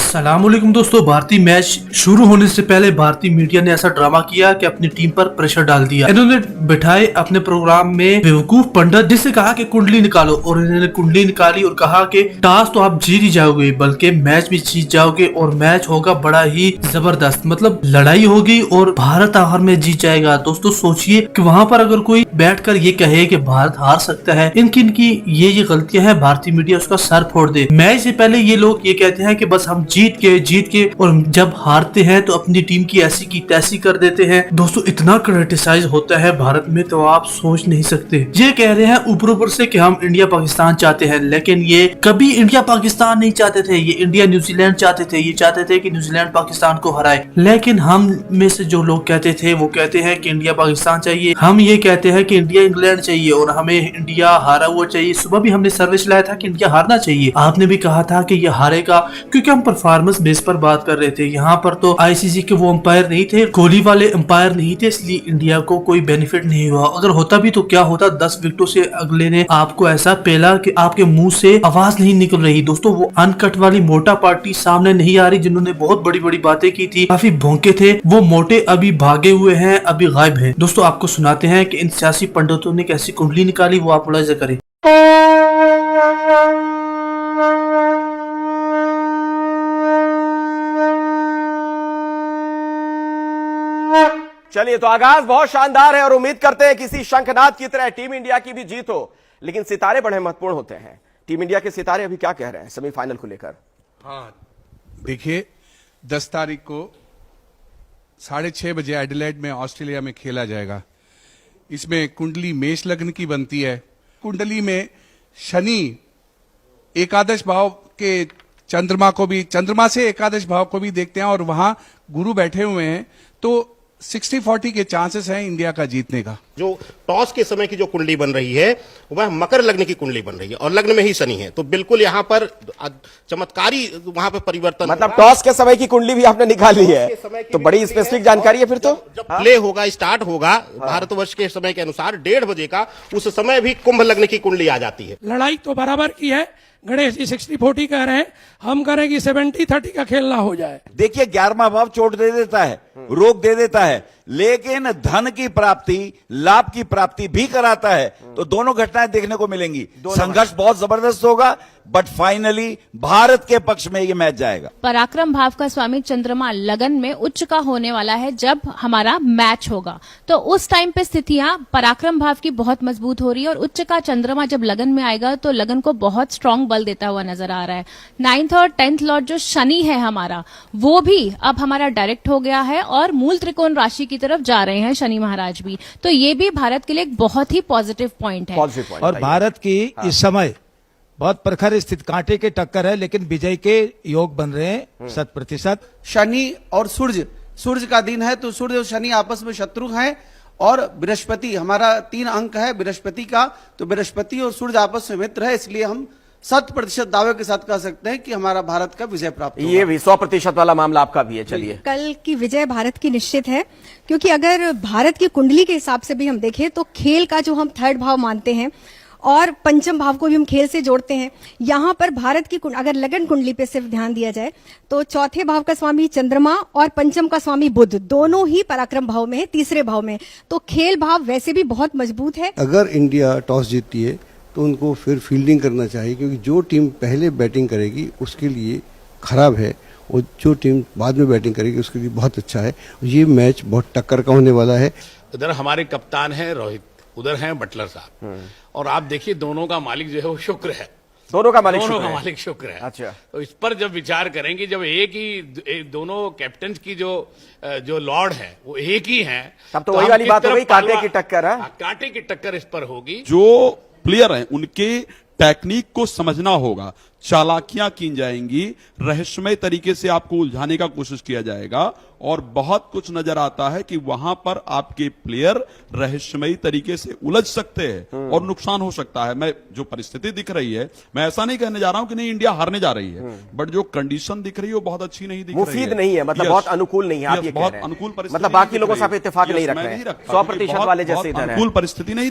अस्सलामुअलैकुम दोस्तों। भारतीय मैच शुरू होने से पहले भारतीय मीडिया ने ऐसा ड्रामा किया कि अपनी टीम पर प्रेशर डाल दिया। इन्होंने बिठाए अपने प्रोग्राम में बेवकूफ पंडित, जिससे कहा कि कुंडली निकालो, और इन्होंने कुंडली निकाली और कहा कि टॉस तो आप जीत ही जाओगे, बल्कि मैच भी जीत जाओगे और मैच होगा बड़ा ही जबरदस्त, मतलब लड़ाई होगी और भारत आखिर में जीत जाएगा। दोस्तों सोचिए कि वहां पर अगर कोई बैठकर ये कहे कि भारत हार सकता है, इनकी ये गलतियां हैं, भारतीय मीडिया उसका सर फोड़ दे। मैच से पहले ये लोग ये कहते हैं कि बस हम जीत के और जब हारते हैं तो अपनी टीम की ऐसी की तैसी कर देते हैं। दोस्तों इतना क्रिटिसाइज होता है भारत में तो आप सोच नहीं सकते। ये कह रहे हैं ऊपर से कि हम इंडिया पाकिस्तान चाहते हैं, लेकिन ये कभी इंडिया पाकिस्तान नहीं चाहते थे। ये इंडिया न्यूजीलैंड चाहते थे, ये चाहते थे कि न्यूजीलैंड पाकिस्तान को हराए। लेकिन हम में से जो लोग कहते थे वो कहते हैं कि इंडिया पाकिस्तान चाहिए, हम ये कहते हैं कि इंडिया इंग्लैंड चाहिए और हमें इंडिया हारा हुआ चाहिए। सुबह भी हमने सर्वे चलाया था कि इंडिया हारना चाहिए। आपने भी कहा था कि ये हारेगा, क्योंकि हम परफॉर्मेंस बेस पर बात कर रहे थे। यहाँ पर तो आईसीसी के वो अंपायर नहीं थे, कोहली वाले अंपायर नहीं थे, इसलिए इंडिया को कोई बेनिफिट नहीं हुआ। अगर होता भी तो क्या होता, 10 विकेटों से अगले ने आपको ऐसा पेला कि आपके मुंह से आवाज नहीं निकल रही। दोस्तों वो अनकट वाली मोटा पार्टी सामने नहीं आ रही, जिन्होंने बहुत बड़ी बड़ी बातें की थी, काफी भौंके थे, वो मोटे अभी भागे हुए हैं, अभी गायब हैं। दोस्तों आपको सुनाते हैं कि इन सियासी पंडितों ने कैसी कुंडली निकाली, वो आप मुलाहिजा करें। चलिए, तो आगाज बहुत शानदार है और उम्मीद करते हैं किसी शंखनाद की तरह टीम इंडिया की भी जीत हो, लेकिन सितारे बड़े महत्वपूर्ण होते हैं। टीम इंडिया के सितारे अभी क्या कह रहे हैं सेमीफाइनल को लेकर? हाँ देखिए, 10 तारीख को 6:30 बजे एडिलेड में ऑस्ट्रेलिया में खेला जाएगा। इसमें कुंडली मेष लग्न की बनती है। कुंडली में शनि एकादश भाव के चंद्रमा से एकादश भाव को भी देखते हैं और वहां गुरु बैठे हुए हैं, तो 60-40 के चांसेस हैं इंडिया का जीतने का। जो टॉस के समय की जो कुंडली बन रही है वह मकर लग्न की कुंडली बन रही है और लग्न में ही शनि है, तो बिल्कुल यहाँ पर चमत्कारी वहां पर परिवर्तन, मतलब टॉस के समय की कुंडली भी आपने निकाली है, तो बड़ी स्पेसिफिक जानकारी है। फिर तो जब प्ले होगा, स्टार्ट होगा भारतवर्ष के समय के अनुसार 1:30 बजे का, उस समय भी कुंभ लग्न की कुंडली आ जाती है। लड़ाई तो बराबर की है। गणेश जी 60-40 कह रहे हैं, हम कह रहे हैं कि 70-30 का खेल ना हो जाए। देखिए 11वां भाव चोट दे देता है, रोक दे देता है, लेकिन धन की प्राप्ति, लाभ की प्राप्ति भी कराता है। तो दोनों घटनाएं देखने को मिलेंगी। संघर्ष बहुत जबरदस्त होगा, बट फाइनली भारत के पक्ष में ये मैच जाएगा। पराक्रम भाव का स्वामी चंद्रमा लगन में उच्च का होने वाला है जब हमारा मैच होगा, तो उस टाइम पे स्थितियां पराक्रम भाव की बहुत मजबूत हो रही है और उच्च का चंद्रमा जब लगन में आएगा तो लगन को बहुत स्ट्रांग बल देता हुआ नजर आ रहा है। 9th और 10th लॉर्ड जो शनि है हमारा, वो भी अब हमारा डायरेक्ट हो गया है और मूल त्रिकोण राशि की तरफ जा रहे हैं शनि महाराज भी, तो ये भी भारत के लिए एक बहुत ही पॉजिटिव पॉइंट है। और भारत की इस समय बहुत प्रखर स्थिति, कांटे के टक्कर है, लेकिन विजय के योग बन रहे हैं 100%। शनि और सूर्य का दिन है, तो सूर्य और शनि आपस में शत्रु हैं और बृहस्पति हमारा 3 अंक है बृहस्पति का, तो बृहस्पति और सूर्य आपस में मित्र है, इसलिए हम 100% दावे के साथ कह सकते हैं कि हमारा भारत का विजय प्राप्त होगा। ये भी 100% वाला मामला आपका भी है। चलिए, कल की विजय भारत की निश्चित है, क्योंकि अगर भारत की कुंडली के हिसाब से भी हम देखें तो खेल का जो हम 3rd भाव मानते हैं और पंचम भाव को भी हम खेल से जोड़ते हैं, यहाँ पर भारत की अगर लगन कुंडली पे सिर्फ ध्यान दिया जाए तो 4थे भाव का स्वामी चंद्रमा और पंचम का स्वामी बुध दोनों ही पराक्रम भाव में है, 3रे भाव में, तो खेल भाव वैसे भी बहुत मजबूत है। अगर इंडिया टॉस जीतती है तो उनको फिर फील्डिंग करना चाहिए, क्योंकि जो टीम पहले बैटिंग करेगी उसके लिए खराब है और जो टीम बाद में बैटिंग करेगी उसके लिए बहुत अच्छा है। ये मैच बहुत टक्कर का होने वाला है। इधर हमारे कप्तान हैं रोहित, उधर हैं बटलर साहब, और आप देखिए दोनों का मालिक जो है वो शुक्र है। दोनों का मालिक शुक्र है। अच्छा, तो इस पर जब विचार करेंगे, जब दोनों कैप्टन की जो लॉर्ड है वो एक ही हैं, तब तो वही वाली बात हो गई, कांटे की टक्कर है। कांटे की टक्कर इस पर होगी। जो प्लेयर हैं उनके टेक्निक को समझना होगा, चालाकियां की जाएंगी, रहस्यमय तरीके से आपको उलझाने का कोशिश किया जाएगा और बहुत कुछ नजर आता है कि वहां पर आपके प्लेयर रहस्यमयी तरीके से उलझ सकते हैं और नुकसान हो सकता है। मैं जो परिस्थिति दिख रही है, मैं ऐसा नहीं कहने जा रहा हूं कि नहीं इंडिया हारने जा रही है, बट जो कंडीशन दिख रही है वो बहुत अच्छी नहीं दिख रही है, मुफीद नहीं है, मतलब बहुत अनुकूल नहीं है। आप ये बहुत अनुकूल परिस्थिति, मतलब बाकी लोगों से आप इत्तेफाक नहीं रख रहे हैं, 100% वाले जैसे इधर है, अनुकूल परिस्थिति नहीं।